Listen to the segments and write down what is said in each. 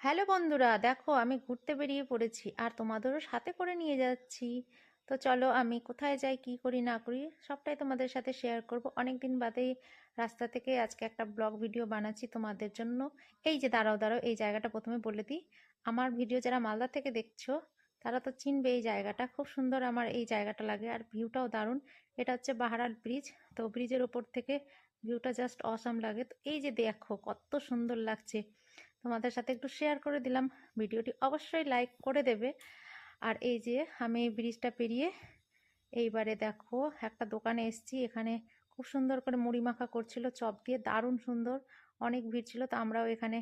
Hello বন্ধুরা, দেখো আমি ঘুরতে বেরিয়ে পড়েছি আর তোমাদেরও সাথে করে নিয়ে যাচ্ছি। তো চলো, আমি কোথায় যাই, কি করি না করি সবটাই তোমাদের সাথে শেয়ার করব। অনেক দিন বাদেই রাস্তা থেকে আজকে একটা ব্লগ ভিডিও বানাচ্ছি তোমাদের জন্য। এই যে দাঁড়াও দাঁড়াও, এই জায়গাটা প্রথমে বলে দিই। আমার ভিডিও যারা মালদা থেকে দেখছো তারা তো চিনবে এই জায়গাটা, খুব সুন্দর আমার এই জায়গাটা লাগে আর ভিউটাও দারুণ। এটা হচ্ছে বাহারাল ব্রিজ। তো ব্রিজের ওপর থেকে ভিউটা জাস্ট অসাম লাগে। তো এই যে দেখো কত সুন্দর লাগছে, তোমাদের সাথে একটু শেয়ার করে দিলাম। ভিডিওটি অবশ্যই লাইক করে দেবে। আর এই যে আমি ব্রিজটা পেরিয়ে এইবারে দেখো একটা দোকানে এসেছি। এখানে খুব সুন্দর করে মুড়ি মাখা করছিল চপ দিয়ে, দারুণ সুন্দর। অনেক ভিড় ছিল, তো আমরাও এখানে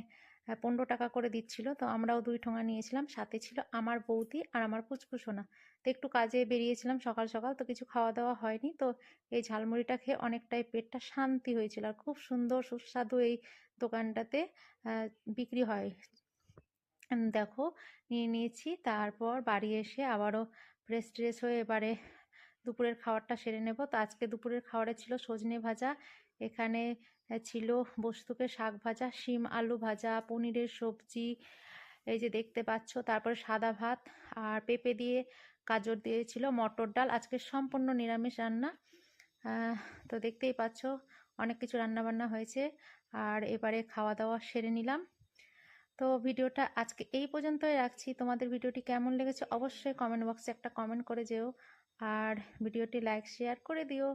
15 টাকা করে দিচ্ছিল, তো আমরাও 2 ঠোঙা নিয়েছিলাম। সাথে ছিল আমার বৌদি আর আমার পুচকুসোনা। তো একটু কাজে বেরিয়েছিলাম সকাল সকাল, তো কিছু খাওয়া দাওয়া হয়নি। তো এই ঝালমুড়িটা খেয়ে অনেকটাই পেটটা শান্তি হয়েছিল। আর খুব সুন্দর সুস্বাদু এই দোকানটাতে আহ, বিক্রি হয়। দেখো নিয়ে নিয়েছি, তারপর বাড়ি এসে আবারও ফ্রেশ ট্রেশ হয়ে এবারে দুপুরের খাবারটা সেরে নেব। তো আজকে দুপুরের খাবারে ছিল সজনে ভাজা, এখানে ছিল বস্তুকে শাক ভাজা, শিম আলু ভাজা, পনিরের সবজি, এই যে দেখতে পাচ্ছ, তারপরে সাদা ভাত আর পেঁপে দিয়ে গাজর দিয়েছিল, মটর ডাল। আজকে সম্পূর্ণ নিরামিষ রান্না। আহ, তো দেখতেই পাচ্ছ অনেক কিছু রান্না বান্না হয়েছে। আর এবারে খাওয়া দাওয়া সেরে নিলাম। তো ভিডিওটা আজকে এই পর্যন্তই রাখছি। তোমাদের ভিডিওটি কেমন লেগেছে অবশ্যই কমেন্ট বক্সে একটা কমেন্ট করে যেও। আর ভিডিওটি লাইক শেয়ার করে দিও।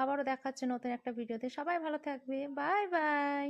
আবারও দেখা হচ্ছে নতুন একটা ভিডিওতে। সবাই ভালো থাকবে, বাই বাই।